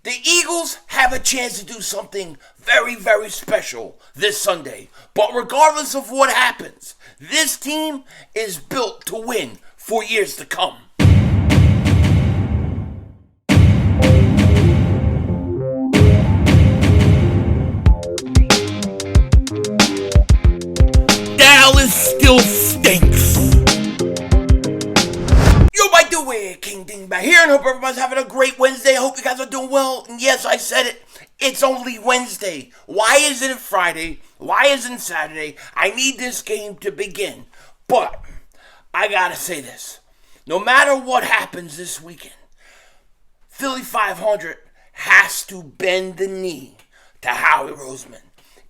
The Eagles have a chance to do something very, very special this Sunday. But regardless of what happens, this team is built to win for years to come. Dallas still stinks. Yo, by the way, King Dingbat here, and hope everybody's having a great Wednesday. I hope you guys are doing well. And yes, I said it. It's only Wednesday. Why isn't it Friday? Why isn't it Saturday? I need this game to begin. But I gotta say this. No matter what happens this weekend, Philly 500 has to bend the knee to Howie Roseman.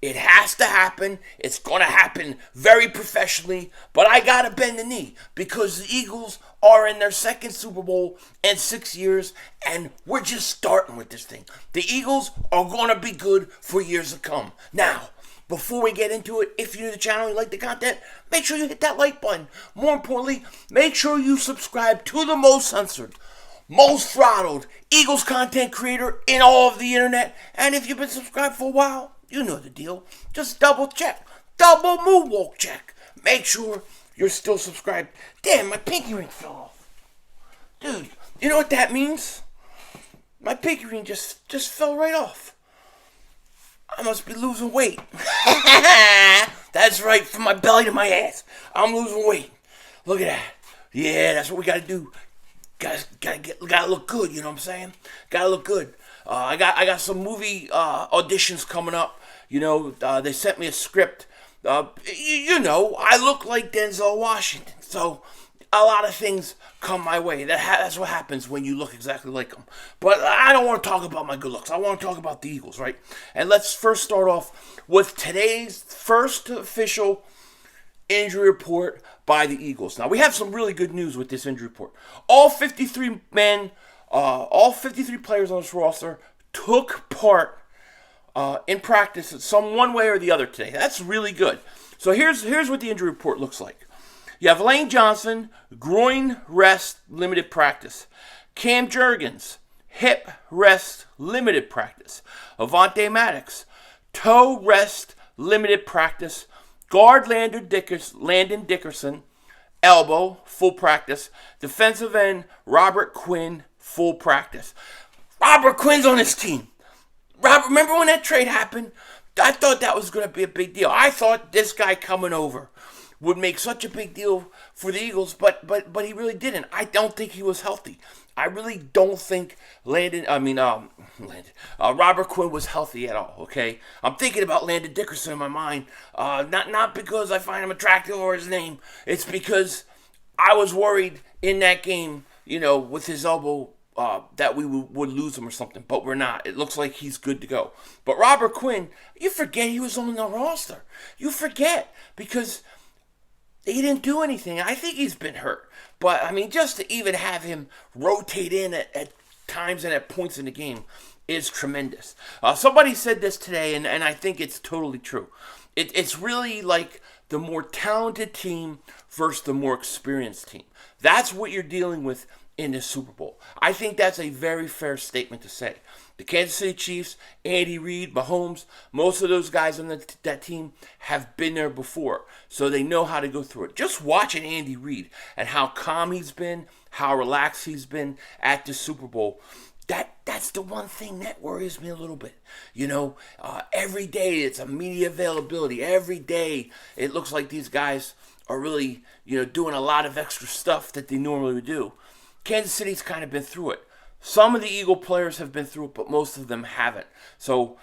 It has to happen. It's going to happen very professionally. But I got to bend the knee because the Eagles are in their second Super Bowl in 6 years. And we're just starting with this thing. The Eagles are going to be good for years to come. Now, before we get into it, if you're new to the channel and you like the content, make sure you hit that like button. More importantly, make sure you subscribe to the most censored, most throttled Eagles content creator in all of the internet. And if you've been subscribed for a while, you know the deal. Just double check. Double moonwalk check. Make sure you're still subscribed. Damn, my pinky ring fell off. Dude, you know what that means? My pinky ring just fell right off. I must be losing weight. That's right, from my belly to my ass. I'm losing weight. Look at that. Yeah, that's what we gotta do. Gotta look good, you know what I'm saying? Gotta look good. I got some movie auditions coming up. You know, they sent me a script. You know, I look like Denzel Washington. So a lot of things come my way. That's what happens when you look exactly like him. But I don't want to talk about my good looks. I want to talk about the Eagles, right? And let's first start off with today's first official injury report by the Eagles. Now, we have some really good news with this injury report. All 53 players on this roster took part in practice in some one way or the other today. That's really good. So here's what the injury report looks like. You have Lane Johnson, groin rest, limited practice. Cam Jurgens, hip rest, limited practice. Avonte Maddox, toe rest, limited practice. Guard Landon Dickerson, elbow, full practice. Defensive end, Robert Quinn, full practice. Robert Quinn's on this team. Remember when that trade happened? I thought that was going to be a big deal. I thought this guy coming over would make such a big deal for the Eagles, but he really didn't. I don't think he was healthy. I really don't think Robert Quinn was healthy at all, okay? I'm thinking about Landon Dickerson in my mind, not because I find him attractive or his name. It's because I was worried in that game, you know, with his elbow, that we would lose him or something, but we're not. It looks like he's good to go. But Robert Quinn, you forget he was on the roster. You forget because he didn't do anything. I think he's been hurt. But, I mean, just to even have him rotate in at times and at points in the game is tremendous. Somebody said this today, and I think it's totally true. It's really like the more talented team versus the more experienced team. That's what you're dealing with in the Super Bowl. I think that's a very fair statement to say. The Kansas City Chiefs, Andy Reid, Mahomes, most of those guys on that team have been there before, so they know how to go through it. Just watching Andy Reid and how calm he's been, how relaxed he's been at the Super Bowl, that's the one thing that worries me a little bit. You know, every day it's a media availability. Every day it looks like these guys are really, you know, doing a lot of extra stuff that they normally would do. Kansas City's kind of been through it. Some of the Eagle players have been through it, but most of them haven't. So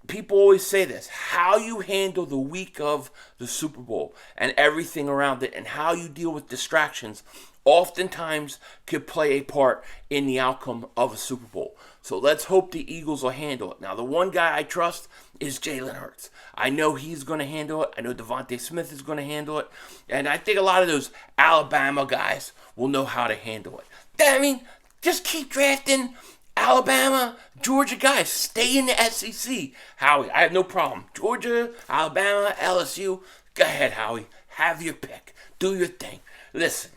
people always say this: how you handle the week of the Super Bowl and everything around it and how you deal with distractions oftentimes could play a part in the outcome of a Super Bowl. So let's hope the Eagles will handle it. Now, the one guy I trust is Jalen Hurts. I know he's going to handle it. I know Devontae Smith is going to handle it. And I think a lot of those Alabama guys will know how to handle it. I mean, just keep drafting Alabama, Georgia guys. Stay in the SEC. Howie, I have no problem. Georgia, Alabama, LSU. Go ahead, Howie. Have your pick. Do your thing. Listen,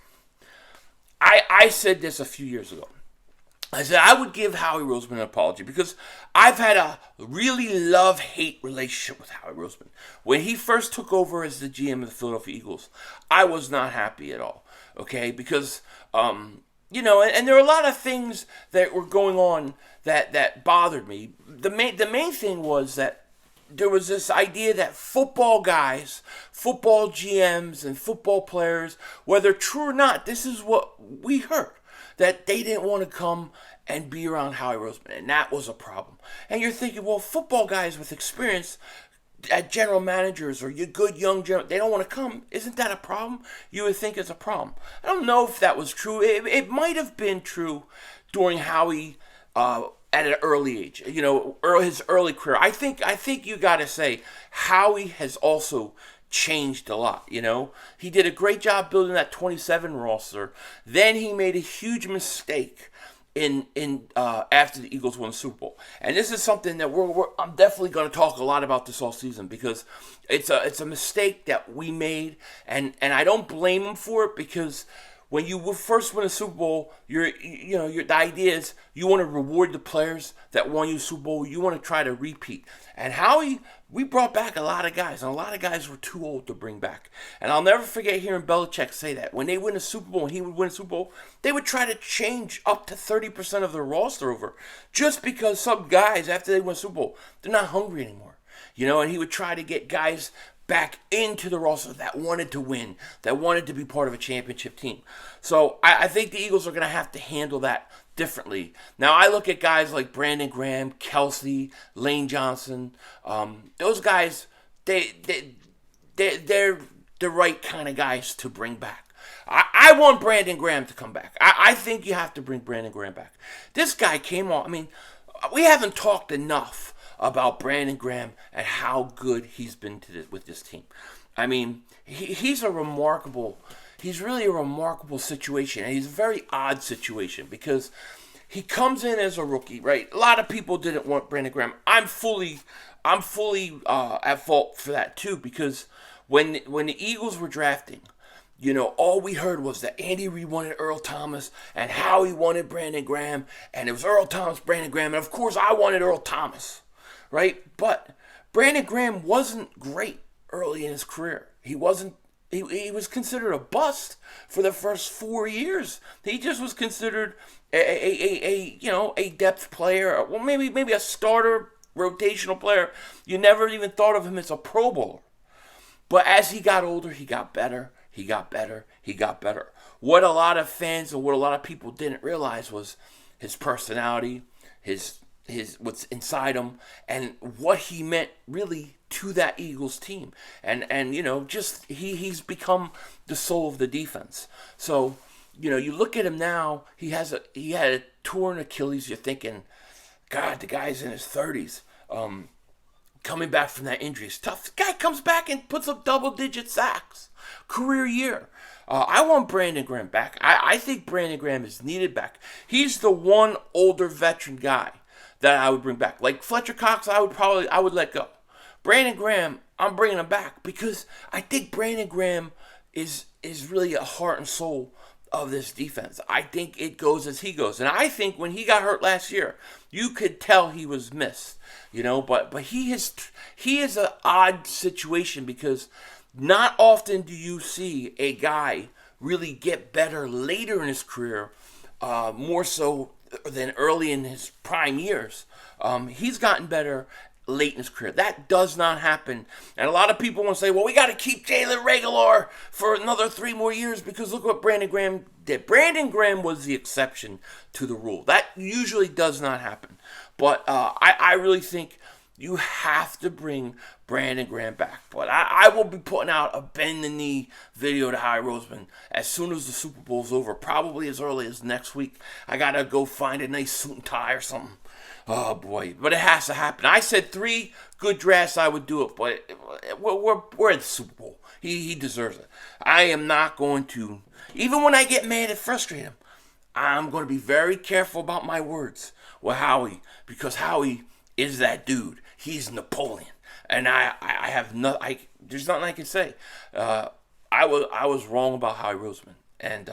I said this a few years ago. I said I would give Howie Roseman an apology because I've had a really love-hate relationship with Howie Roseman. When he first took over as the GM of the Philadelphia Eagles, I was not happy at all. Okay, because and there were a lot of things that were going on that bothered me. The main thing was that there was this idea that football guys, football GMs, and football players, whether true or not, this is what we heard, that they didn't want to come and be around Howie Roseman, and that was a problem. And you're thinking, well, football guys with experience at general managers or you good young general, they don't want to come. Isn't that a problem? You would think it's a problem. I don't know if that was true. It might have been true during Howie at an early age, his early career. I think you got to say Howie has also changed a lot. He did a great job building that 27 roster. Then he made a huge mistake in after the Eagles won the Super Bowl, and this is something that I'm definitely going to talk a lot about this all season because it's a mistake that we made, and I don't blame him for it because when you first win a Super Bowl, the idea is you want to reward the players that won you a Super Bowl. You want to try to repeat. And Howie, we brought back a lot of guys, and a lot of guys were too old to bring back. And I'll never forget hearing Belichick say that. When they win a Super Bowl, and he would win a Super Bowl, they would try to change up to 30% of their roster over just because some guys, after they win a Super Bowl, they're not hungry anymore. And he would try to get guys back into the roster that wanted to win, that wanted to be part of a championship team. So I think the Eagles are going to have to handle that differently. Now I look at guys like Brandon Graham, Kelsey, Lane Johnson. Those guys, they're the right kind of guys to bring back. I want Brandon Graham to come back. I think you have to bring Brandon Graham back. This guy came on. I mean, we haven't talked enough about Brandon Graham and how good he's been with this team. I mean, he's really a remarkable situation, and he's a very odd situation because he comes in as a rookie, right? A lot of people didn't want Brandon Graham. I'm fully at fault for that too because when the Eagles were drafting, all we heard was that Andy Reid wanted Earl Thomas and Howie wanted Brandon Graham, and it was Earl Thomas, Brandon Graham, and of course I wanted Earl Thomas. Right? But Brandon Graham wasn't great early in his career. He wasn't. He was considered a bust for the first 4 years. He just was considered a depth player, well maybe a starter, rotational player. You never even thought of him as a Pro Bowler. But as he got older, he got better. He got better. He got better. What a lot of fans and what a lot of people didn't realize was his personality, his what's inside him, and what he meant really to that Eagles team, and just he's become the soul of the defense. So you look at him now. He had a torn Achilles. You're thinking, God, the guy's in his 30s, coming back from that injury is tough. The guy comes back and puts up double-digit sacks, career year. I want Brandon Graham back. I think Brandon Graham is needed back. He's the one older veteran guy that I would bring back. Like Fletcher Cox, I would let go. Brandon Graham, I'm bringing him back because I think Brandon Graham is really a heart and soul of this defense. I think it goes as he goes. And I think when he got hurt last year, you could tell he was missed. But he is an odd situation because not often do you see a guy really get better later in his career, more so than early in his prime years. He's gotten better late in his career. That does not happen. And a lot of people want to say, well, we got to keep Jalen Reagor for another 3 more years because look what Brandon Graham did. Brandon Graham was the exception to the rule. That usually does not happen. But I really think you have to bring Brandon Graham back. But I will be putting out a bend the knee video to Howie Roseman as soon as the Super Bowl's over, probably as early as next week. I got to go find a nice suit and tie or something. Oh, boy. But it has to happen. I said 3 good drafts, I would do it. But we're at the Super Bowl. He deserves it. I am not going to, even when I get mad and frustrate him, I'm going to be very careful about my words with Howie because Howie is that dude. He's Napoleon. And I have there's nothing I can say. I was wrong about Howie Roseman. And,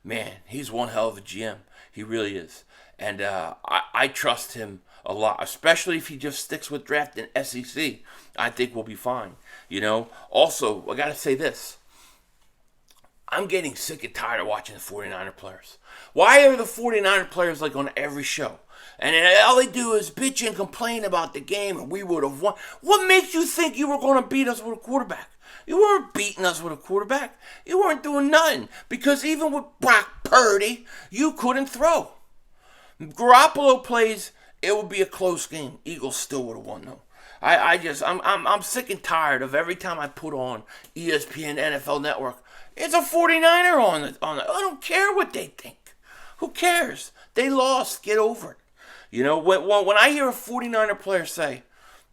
man, he's one hell of a GM. He really is. and I trust him a lot, especially if he just sticks with drafting SEC. I think we'll be fine. Also, I got to say this. I'm getting sick and tired of watching the 49er players. Why are the 49er players like on every show? And all they do is bitch and complain about the game and we would have won. What makes you think you were going to beat us with a quarterback? You weren't beating us with a quarterback. You weren't doing nothing. Because even with Brock Purdy, you couldn't throw. Garoppolo plays, it would be a close game. Eagles still would have won though. I'm sick and tired of every time I put on ESPN NFL Network, it's a 49er on it. I don't care what they think. Who cares? They lost. Get over it. When I hear a 49er player say,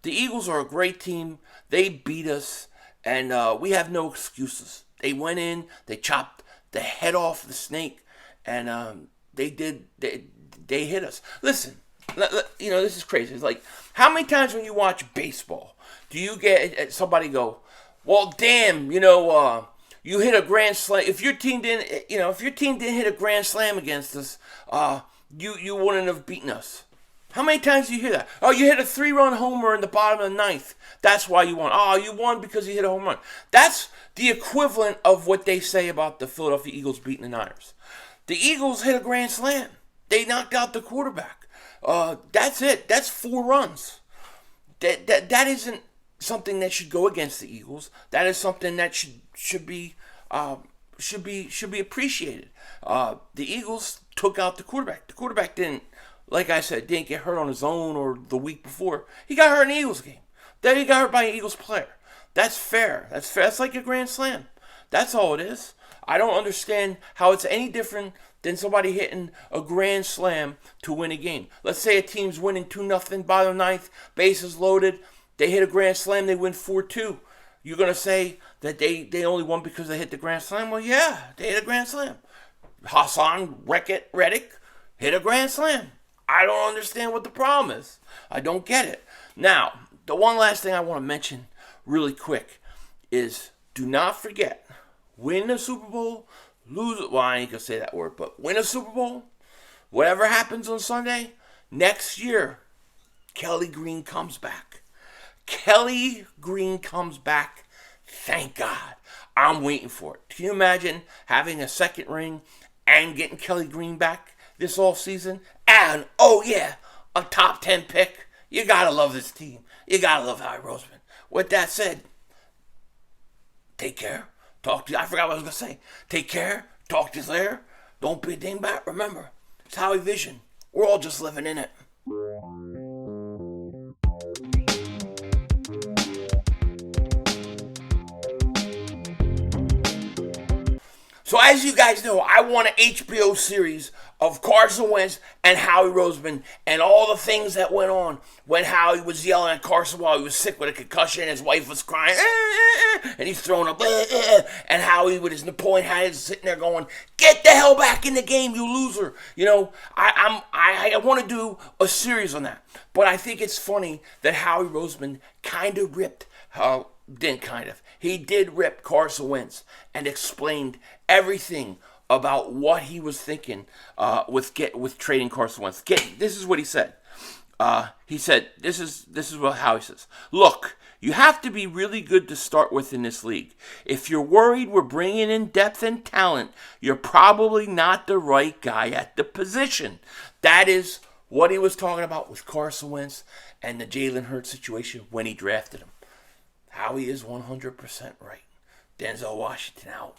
the Eagles are a great team, they beat us, and we have no excuses. They went in, they chopped the head off the snake, and they hit us. Listen, this is crazy. It's like, how many times when you watch baseball do you get somebody go, well, damn, you hit a grand slam. If your team didn't hit a grand slam against us, you wouldn't have beaten us. How many times do you hear that? Oh, you hit a 3-run homer in the bottom of the ninth. That's why you won. Oh, you won because you hit a home run. That's the equivalent of what they say about the Philadelphia Eagles beating the Niners. The Eagles hit a grand slam. They knocked out the quarterback. That's it. That's 4 runs. That isn't something that should go against the Eagles. That is something that should be appreciated. The Eagles took out the quarterback. The quarterback didn't, like I said, didn't get hurt on his own or the week before. He got hurt in the Eagles game. Then he got hurt by an Eagles player. That's fair. That's like a grand slam. That's all it is. I don't understand how it's any different than somebody hitting a grand slam to win a game. Let's say a team's winning 2-0, bottom ninth, bases loaded. They hit a grand slam, they win 4-2. You're going to say that they only won because they hit the grand slam? Well, yeah, they hit a grand slam. Haason, Reddick hit a grand slam. I don't understand what the problem is. I don't get it. Now, the one last thing I want to mention really quick is do not forget, win the Super Bowl, lose it. Well, I ain't going to say that word, but win a Super Bowl, whatever happens on Sunday, next year, Kelly Green comes back. Kelly Green comes back. Thank God. I'm waiting for it. Can you imagine having a second ring and getting Kelly Green back this offseason? And, oh yeah, a top 10 pick. You gotta love this team. You gotta love Howie Roseman. With that said, take care. Talk to you. I forgot what I was gonna say. Take care. Talk to you later. Don't be a dingbat. Remember, it's Howie Vision. We're all just living in it. So as you guys know, I want an HBO series of Carson Wentz and Howie Roseman and all the things that went on when Howie was yelling at Carson while he was sick with a concussion and his wife was crying, and he's throwing up, and Howie with his Napoleon hat is sitting there going, get the hell back in the game, you loser. I want to do a series on that. But I think it's funny that Howie Roseman kind of ripped, he did rip Carson Wentz and explained everything about what he was thinking with trading Carson Wentz. This is what he said. He said, this is what Howie says. Look, you have to be really good to start with in this league. If you're worried we're bringing in depth and talent, you're probably not the right guy at the position. That is what he was talking about with Carson Wentz and the Jalen Hurts situation when he drafted him. Howie is 100% right. Denzel Washington out.